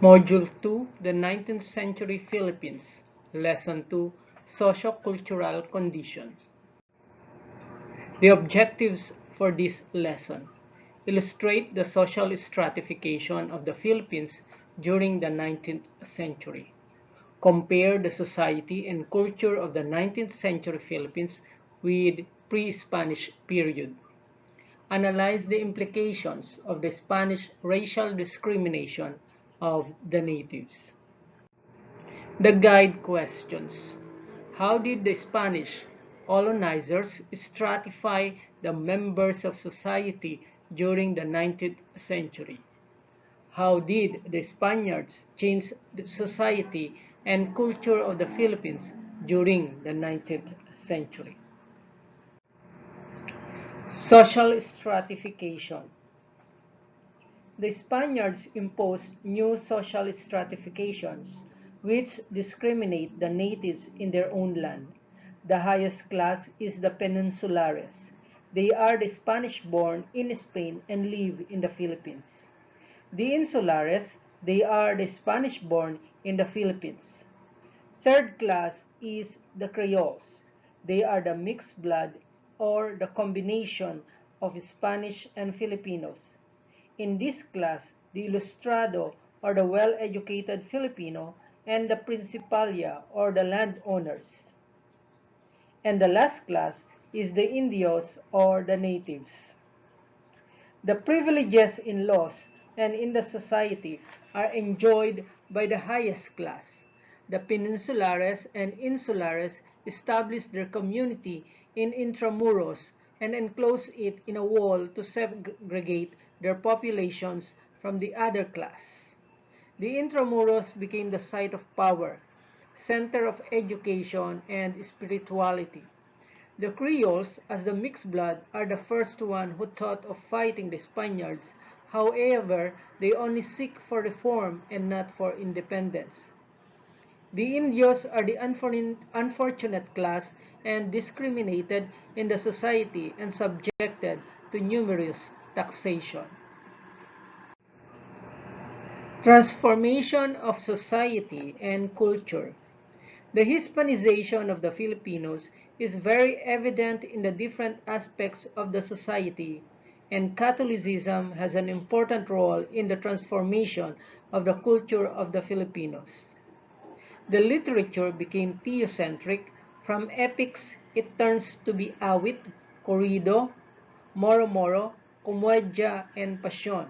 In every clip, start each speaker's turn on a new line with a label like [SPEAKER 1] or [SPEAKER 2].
[SPEAKER 1] Module 2, the 19th Century Philippines, Lesson 2, Socio-Cultural Condition. The objectives for this lesson illustrate the social stratification of the Philippines during the 19th century. Compare the society and culture of the 19th century Philippines with pre-Spanish period. Analyze the implications of the Spanish racial discrimination of the natives. The guide questions. How did the Spanish colonizers stratify the members of society during the 19th century? How did the Spaniards change the society and culture of the Philippines during the 19th century? Social stratification. The Spaniards imposed new social stratifications which discriminate the natives in their own land. The highest class is the Peninsulares. They are the Spanish-born in Spain and live in the Philippines. The Insulares, they are the Spanish-born in the Philippines. Third class is the Creoles. They are the mixed blood or the combination of Spanish and Filipinos. In this class, the Ilustrado or the well-educated Filipino and the Principalia or the landowners. And the last class is the Indios or the natives. The privileges in laws and in the society are enjoyed by the highest class. The Peninsulares and Insulares established their community in Intramuros and enclosed it in a wall to segregate their populations from the other class. The Intramuros became the site of power, center of education and spirituality. The Creoles, as the mixed blood, are the first one who thought of fighting the Spaniards. However, they only seek for reform and not for independence. The Indios are the unfortunate class and discriminated in the society and subjected to numerous taxation. Transformation of society and culture. The Hispanization of the Filipinos is very evident in the different aspects of the society, and Catholicism has an important role in the transformation of the culture of the Filipinos. The literature became theocentric. From epics, it turns to be awit, corrido, moro-moro, comedia, and passion.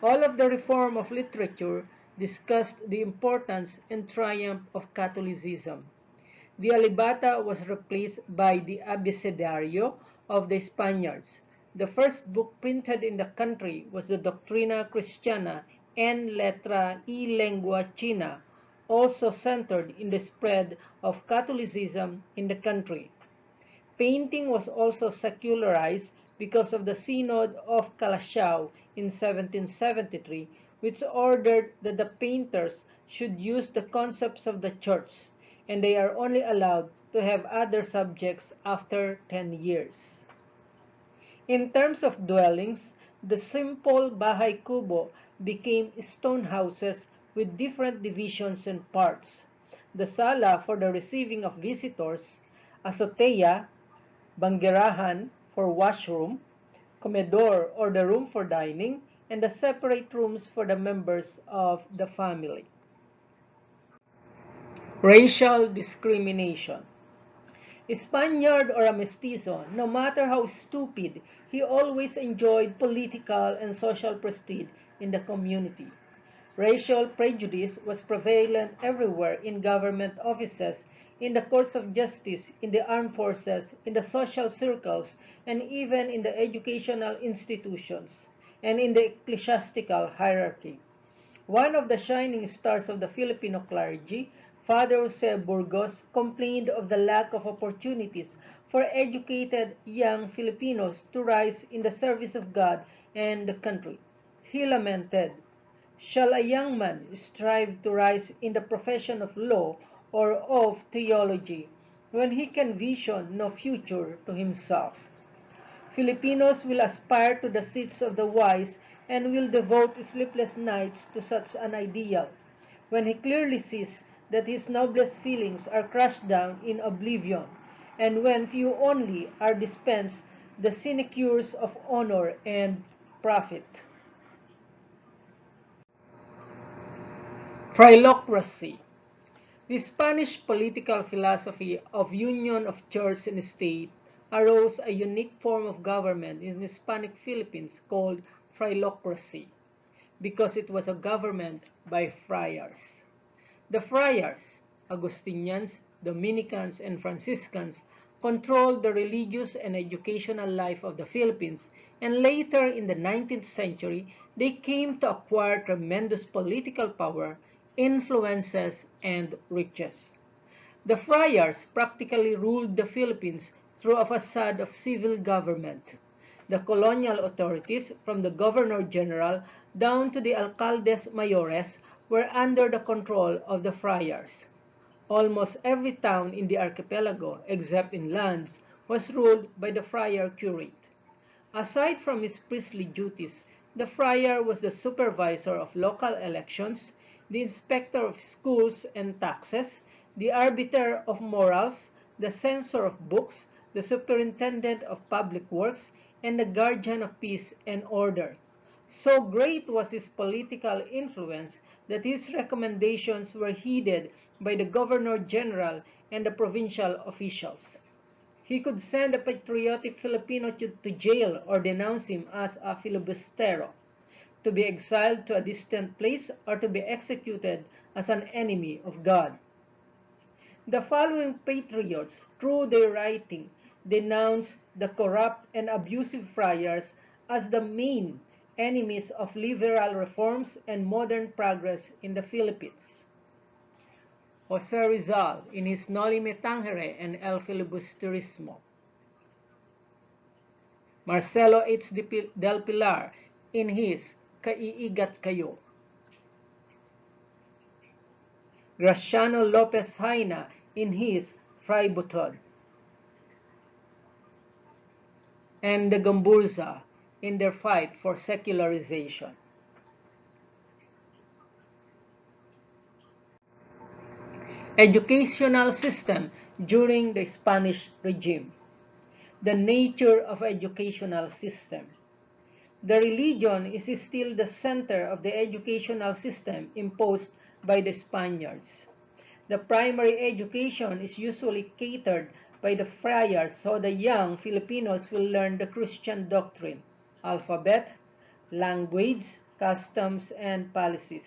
[SPEAKER 1] All of the reform of literature discussed the importance and triumph of Catholicism. The Alibata was replaced by the Abecedario of the Spaniards. The first book printed in the country was the Doctrina Christiana en letra y lengua china, also centered in the spread of Catholicism in the country. Painting was also secularized because of the Synod of Calasiao in 1773, which ordered that the painters should use the concepts of the church, and they are only allowed to have other subjects after 10 years. In terms of dwellings, the simple bahay kubo became stone houses with different divisions and parts. The sala for the receiving of visitors, azotea, banggerahan for washroom, comedor or the room for dining, and the separate rooms for the members of the family. Racial discrimination. A Spaniard or a mestizo, no matter how stupid, he always enjoyed political and social prestige in the community. Racial prejudice was prevalent everywhere in government offices, in the courts of justice, in the armed forces, in the social circles, and even in the educational institutions, and in the ecclesiastical hierarchy. One of the shining stars of the Filipino clergy, Father Jose Burgos, complained of the lack of opportunities for educated young Filipinos to rise in the service of God and the country. He lamented, "Shall a young man strive to rise in the profession of law or of theology, when he can vision no future to himself?" Filipinos will aspire to the seats of the wise and will devote sleepless nights to such an ideal, when he clearly sees that his noblest feelings are crushed down in oblivion, and when few only are dispensed the sinecures of honor and profit. Philocracy. The Spanish political philosophy of union of church and state arose a unique form of government in the Hispanic Philippines called philocracy, because it was a government by friars. The friars, Augustinians, Dominicans, and Franciscans, controlled the religious and educational life of the Philippines, and later in the 19th century, they came to acquire tremendous political power, influences, and riches. The friars practically ruled the Philippines through a facade of civil government. The colonial authorities, from the governor-general down to the alcaldes mayores, were under the control of the friars. Almost every town in the archipelago, except in lands, was ruled by the friar curate. Aside from his priestly duties, the friar was the supervisor of local elections, the inspector of schools and taxes, the arbiter of morals, the censor of books, the superintendent of public works, and the guardian of peace and order. So great was his political influence that his recommendations were heeded by the governor-general and the provincial officials. He could send a patriotic Filipino to jail or denounce him as a filibustero, to be exiled to a distant place, or to be executed as an enemy of God. The following patriots, through their writing, denounced the corrupt and abusive friars as the main enemies of liberal reforms and modern progress in the Philippines. Jose Rizal in his Noli Me Tangere and El Filibusterismo. Marcelo H. del Pilar in his Kaiigat Kayo. Graciano Lopez Haina in his Fray Butod. And the Gamburza in their fight for secularization. Educational system during the Spanish regime. The nature of educational system. The religion is still the center of the educational system imposed by the Spaniards. The primary education is usually catered by the friars, so the young Filipinos will learn the Christian doctrine, alphabet, language, customs, and policies.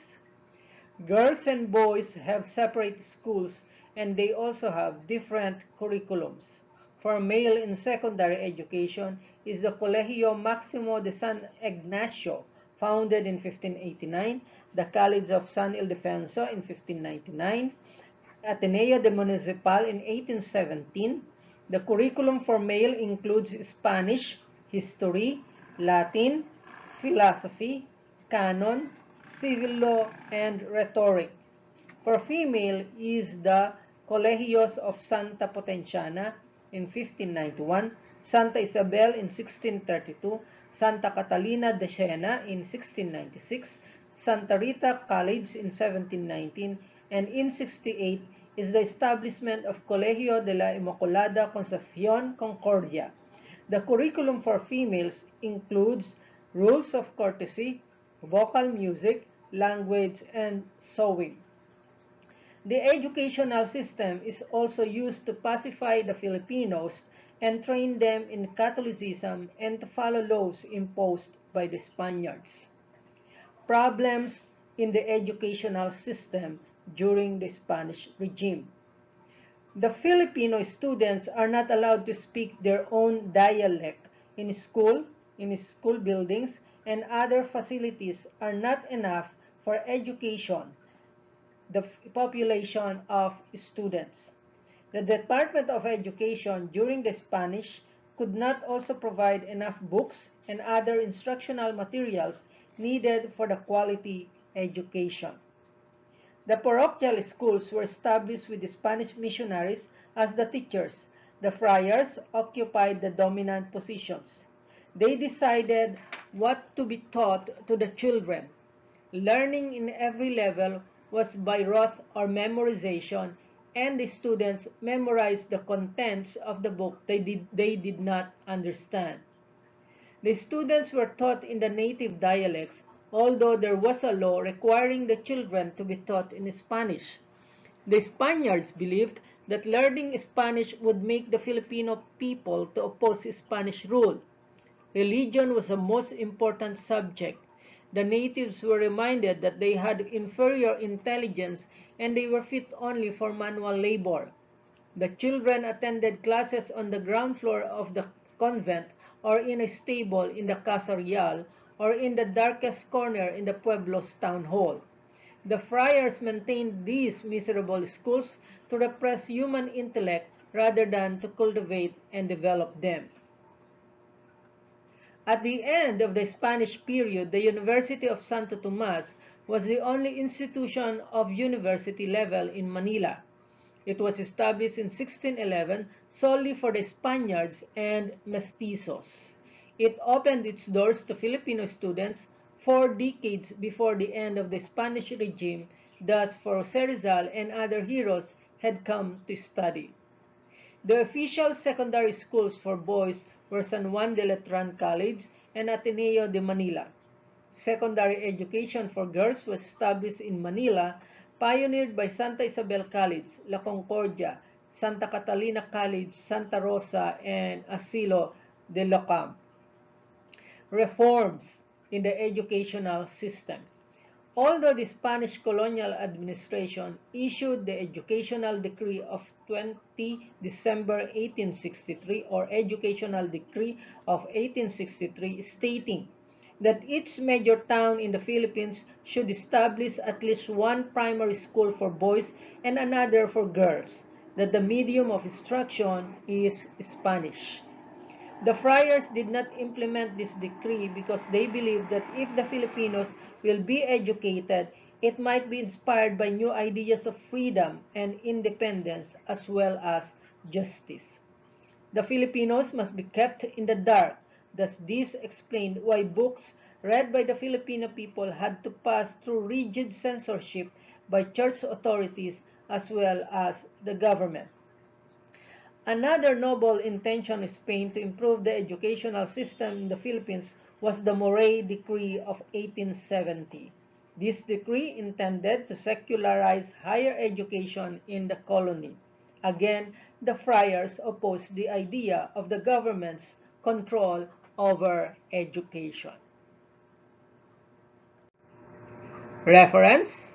[SPEAKER 1] Girls and boys have separate schools, and they also have different curriculums. For male in secondary education is the Colegio Maximo de San Ignacio, founded in 1589, the College of San Ildefonso in 1599, Ateneo de Municipal in 1817. The curriculum for male includes Spanish, history, Latin, philosophy, canon, civil law, and rhetoric. For female is the Colegios of Santa Potenciana in 1591, Santa Isabel in 1632, Santa Catalina de Siena in 1696, Santa Rita College in 1719, and in 68 is the establishment of Colegio de la Inmaculada Concepcion Concordia. The curriculum for females includes rules of courtesy, vocal music, language, and sewing. The educational system is also used to pacify the Filipinos and train them in Catholicism and to follow laws imposed by the Spaniards. Problems in the educational system during the Spanish regime. The Filipino students are not allowed to speak their own dialect in school buildings, and other facilities are not enough for education the population of students. The Department of Education during the Spanish could not also provide enough books and other instructional materials needed for the quality education. The parochial schools were established with the Spanish missionaries as the teachers. The friars occupied the dominant positions. They decided what to be taught to the children. Learning in every level was by rote or memorization, and the students memorized the contents of the book they did not understand. The students were taught in the native dialects, although there was a law requiring the children to be taught in Spanish. The Spaniards believed that learning Spanish would make the Filipino people to oppose Spanish rule. Religion was the most important subject. The natives were reminded that they had inferior intelligence and they were fit only for manual labor. The children attended classes on the ground floor of the convent or in a stable in the Casa Real or in the darkest corner in the Pueblo's town hall. The friars maintained these miserable schools to repress human intellect rather than to cultivate and develop them. At the end of the Spanish period, the University of Santo Tomas was the only institution of university level in Manila. It was established in 1611 solely for the Spaniards and mestizos. It opened its doors to Filipino students 4 decades before the end of the Spanish regime, thus for Jose Rizal and other heroes had come to study. The official secondary schools for boys were San Juan de Letran College and Ateneo de Manila. Secondary education for girls was established in Manila, pioneered by Santa Isabel College, La Concordia, Santa Catalina College, Santa Rosa, and Asilo de Locam. Reforms in the educational system. Although the Spanish colonial administration issued the Educational Decree of 20 December 1863 or Educational Decree of 1863 stating that each major town in the Philippines should establish at least one primary school for boys and another for girls, that the medium of instruction is Spanish. The friars did not implement this decree because they believed that if the Filipinos will be educated, it might be inspired by new ideas of freedom and independence as well as justice. The Filipinos must be kept in the dark. Thus, this explained why books read by the Filipino people had to pass through rigid censorship by church authorities as well as the government. Another noble intention of Spain to improve the educational system in the Philippines was the Moray Decree of 1870. This decree intended to secularize higher education in the colony. Again, the friars opposed the idea of the government's control over education. Reference: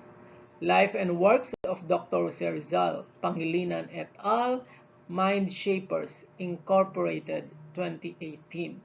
[SPEAKER 1] Life and Works of Dr. Jose Rizal, Pangilinan et al., Mind Shapers, Incorporated, 2018.